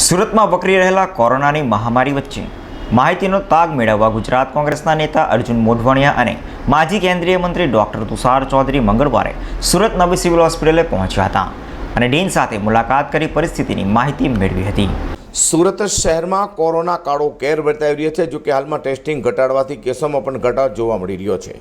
સુરતમાં વકરી રહેલા કોરોનાની મહામારી વચ્ચે માહિતીનો તાગ મેળવવા ગુજરાત કોંગ્રેસના નેતા અર્જુન મોઢવાણિયા અને માજી કેન્દ્રીય મંત્રી ડોક્ટર તુષાર ચૌધરી મંગળવારે સુરત નવી સિવિલ હોસ્પિટલે પહોંચ્યા હતા અને ડીન સાથે મુલાકાત કરી પરિસ્થિતિની માહિતી મેળવી હતી. સુરત શહેરમાં કોરોના કાળો કેર વર્તાઈ રહ્યો છે. જો કે હાલમાં ટેસ્ટિંગ ઘટાડવાથી કેસોમાં પણ ઘટાડો જોવા મળી રહ્યો છે.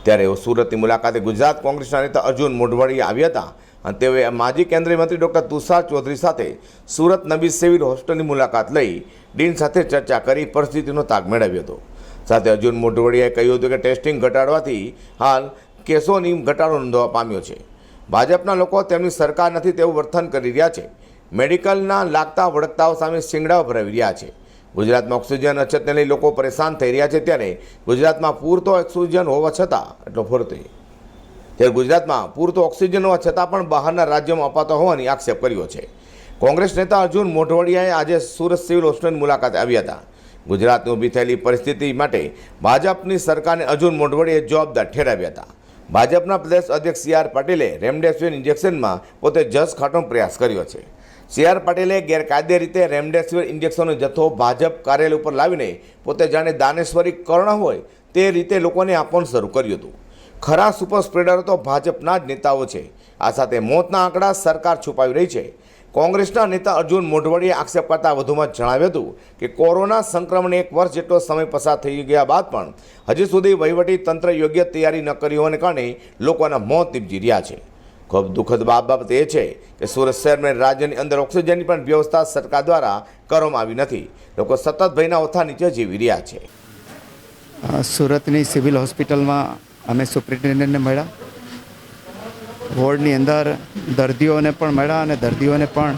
ત્યારે સુરતની મુલાકાતે ગુજરાત કોંગ્રેસના નેતા અર્જુન મોઢવાણિયા આવ્યા હતા અને તેઓએ માજી કેન્દ્રીય મંત્રી ડોક્ટર તુષાર ચૌધરી સાથે સુરત નવી સિવિલ હોસ્પિટલની મુલાકાત લઈ ડીન સાથે ચર્ચા કરી પરિસ્થિતિનો તાગ મેળવ્યો હતો. સાથે અર્જુન મોઢવાણિયાએ કહ્યું હતું કે ટેસ્ટિંગ ઘટાડવાથી હાલ કેસોની ઘટાડો નોંધવા પામ્યો છે. ભાજપના લોકો તેમની સરકાર નથી તેવું વર્તન કરી રહ્યા છે. મેડિકલના લાગતા વળગતાઓ સામે શિંગડાઓ ભરાવી રહ્યા છે. ગુજરાતમાં ઓક્સિજન અછતને લઈ લોકો પરેશાન થઈ રહ્યા છે. ત્યારે ગુજરાતમાં પૂરતો ઓક્સિજન હોવા છતાં ત્યારે ગુજરાતમાં પૂરતો ઓક્સિજન હોવા છતાં પણ બહારના રાજ્યોમાં અપાતો હોવાની આક્ષેપ કર્યો છે. કોંગ્રેસ નેતા અર્જુન મોઢવાણિયાએ આજે સુરત સિવિલ હોસ્પિટલની મુલાકાતે આવ્યા હતા. ગુજરાતની ઊભી થયેલી પરિસ્થિતિ માટે ભાજપની સરકારને અર્જુન મોઢવાણિયાએ જવાબદાર ઠેરાવ્યા હતા. ભાજપના પ્રદેશ અધ્યક્ષ CR પાટીલે રેમડેસિવિર ઇન્જેક્શનમાં પોતે જસ ખાટવાનો પ્રયાસ કર્યો છે. CR પાટીલે ગેરકાયદે રીતે રેમડેસિવિર ઇન્જેક્શનનો જથ્થો ભાજપ કાર્યાલય ઉપર લાવીને પોતે જાણે દાનેશ્વરી કર્ણ હોય તે રીતે લોકોને આપવાનું શરૂ કર્યું હતું. ખરા સુપર સ્પ્રેડરો તો ભાજપના જ નેતાઓ છે. આ સાથે મોતના આંકડા સરકાર છુપાવી રહી છે. કોંગ્રેસના નેતા અર્જુન મોઢવાણિયાએ આક્ષેપ કરતા વધુમાં જણાવ્યું હતું કે કોરોના સંક્રમણે 1 વર્ષ જેટલો સમય પસાર થઈ ગયા બાદ પણ હજી સુધી વહીવટી તંત્ર યોગ્ય તૈયારી ન કરી હોવાને કારણે લોકોના મોત નીપજી રહ્યા છે. ખૂબ દુઃખદ બાબત એ છે કે સુરત શહેરમાં રાજ્યની અંદર ઓક્સિજનની પણ વ્યવસ્થા સરકાર દ્વારા કરવામાં આવી નથી. લોકો સતત ભયના ઓથા નીચે જીવી રહ્યા છે. સુરતની સિવિલ હોસ્પિટલમાં અમે સુપ્રિન્ટેન્ડન્ટને મળ્યા, વોર્ડની અંદર દર્દીઓને પણ મળ્યા અને દર્દીઓને પણ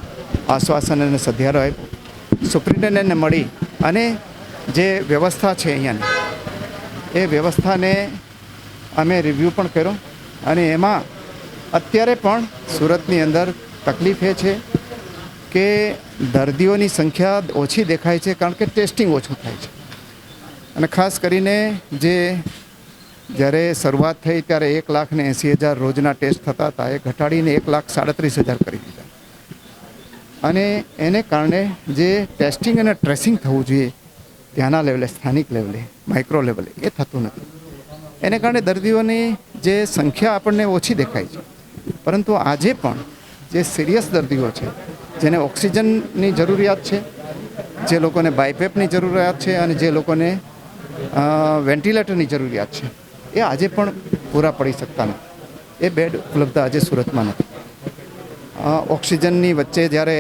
આશ્વાસન અને સધિયારો આપ્યો. સુપ્રિન્ટેન્ડન્ટને મળી અને જે વ્યવસ્થા છે અહીંયાની એ વ્યવસ્થાને અમે રિવ્યૂ પણ કર્યો અને એમાં અત્યારે પણ સુરતની અંદર તકલીફ એ છે કે દર્દીઓની સંખ્યા ઓછી દેખાય છે કારણ કે ટેસ્ટિંગ ઓછું થાય છે. અને ખાસ કરીને જ્યારે શરૂઆત થઈ ત્યારે 1,80,000 રોજના ટેસ્ટ થતા હતા, એ ઘટાડીને 1,37,000 કરી દીધા. અને એને કારણે જે ટેસ્ટિંગ અને ટ્રેસિંગ થવું જોઈએ ત્યાંના લેવલે, સ્થાનિક લેવલે, માઇક્રો લેવલે એ થતું નથી. એને કારણે દર્દીઓની જે સંખ્યા આપણને ઓછી દેખાય છે. પરંતુ આજે પણ જે સિરિયસ દર્દીઓ છે, જેને ઓક્સિજનની જરૂરિયાત છે, જે લોકોને બાયપેપની જરૂરિયાત છે અને જે લોકોને વેન્ટિલેટરની જરૂરિયાત છે, એ આજે પણ પૂરા પડી શકતા નથી. એ બેડ ઉપલબ્ધ આજે સુરતમાં નથી. ઓક્સિજનની વચ્ચે જ્યારે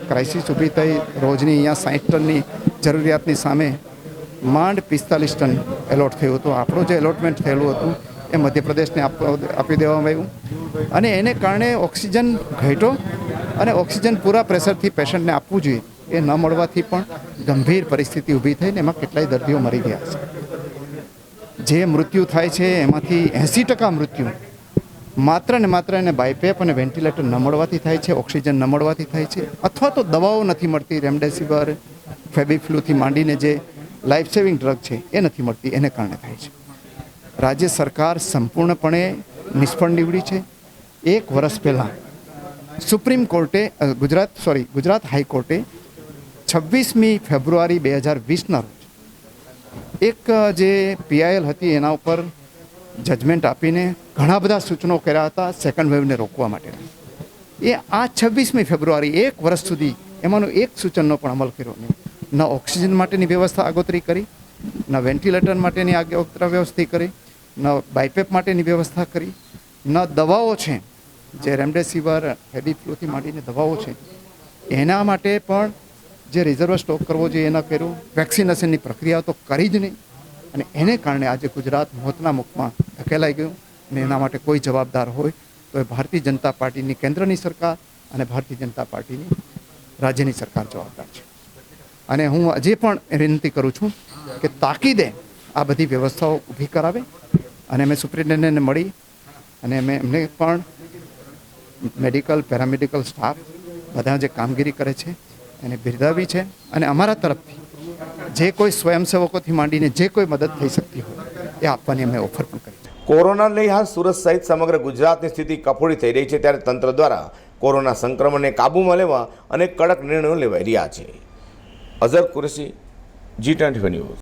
ક્રાઇસિસ ઊભી થઈ, રોજની અહીંયા 60 ટનની જરૂરિયાતની સામે માંડ 45 ટન એલોટ થયું હતું. આપણું જે એલોટમેન્ટ થયેલું હતું એ મધ્યપ્રદેશને આપી દેવામાં આવ્યું અને એને કારણે ઓક્સિજન ઘટ્યો અને ઓક્સિજન પૂરા પ્રેશરથી પેશન્ટને આપવું જોઈએ એ ન મળવાથી પણ ગંભીર પરિસ્થિતિ ઊભી થઈને એમાં કેટલાય દર્દીઓ મરી ગયા છે. જે મૃત્યુ થાય છે એમાંથી 80% મૃત્યુ માત્ર ને માત્ર એને બાયપેપ અને વેન્ટિલેટર ન મળવાથી થાય છે, ઓક્સિજન ન મળવાથી થાય છે, અથવા તો દવાઓ નથી મળતી. રેમડેસિવિર, ફેબીફ્લુથી માંડીને જે લાઈફ સેવિંગ ડ્રગ છે એ નથી મળતી, એને કારણે થાય છે. રાજ્ય સરકાર સંપૂર્ણપણે નિષ્ફળ નીવડી છે. 1 વર્ષ પહેલાં સુપ્રીમ કોર્ટે ગુજરાત હાઈકોર્ટે 26મી ફેબ્રુઆરી 2020ના રોજ એક જે PIL હતી એના ઉપર જજમેન્ટ આપીને ઘણા બધા સૂચનો કર્યા હતા સેકન્ડ વેવને રોકવા માટે. એ આ 26મી ફેબ્રુઆરી 1 વર્ષ સુધી એમાંનું એક સૂચનનો પણ અમલ કર્યો નહીં. ન ઓક્સિજન માટેની વ્યવસ્થા આગોતરી કરી, ન વેન્ટિલેટર માટેની આગોતરા વ્યવસ્થા કરી, ન બાયપેપ માટેની વ્યવસ્થા કરી, ન દવાઓ છે જે રેમડેસિવિર, ફેબીફ્લુથી માંડીને દવાઓ છે એના માટે પણ જે રિઝર્વ સ્ટોક કરવો જોઈએ એના કર્યું. વેક્સિનેશનની પ્રક્રિયા તો કરી જ નહીં અને એને કારણે આજે ગુજરાત મોતના મુખમાં ધકેલાઈ ગયું. અને એના માટે કોઈ જવાબદાર હોય તો એ ભારતીય જનતા પાર્ટીની કેન્દ્રની સરકાર અને ભારતીય જનતા પાર્ટીની રાજ્યની સરકાર જવાબદાર છે. અને હું હજી પણ વિનંતી કરું છું કે તાકીદે આ બધી વ્યવસ્થાઓ ઊભી કરાવે. અને મેં સુપ્રિન્ટેન્ડન્ટને મળી અને મેં એમને પણ મેડિકલ, પેરામેડિકલ સ્ટાફ બધા જે કામગીરી કરે છે એને બિરદાવી છે. અને અમારા તરફથી જે કોઈ સ્વયંસેવકોથી માંડીને જે કોઈ મદદ થઈ શકતી હોય એ આપવાની અમે ઓફર પણ કરી છે. કોરોના લઈ હાલ સુરત સહિત સમગ્ર ગુજરાતની સ્થિતિ કફોડી થઈ રહી છે. ત્યારે તંત્ર દ્વારા કોરોના સંક્રમણને કાબૂમાં લેવા અનેક કડક નિર્ણયો લેવાઈ રહ્યા છે. Azhar Qureshi, G20 news.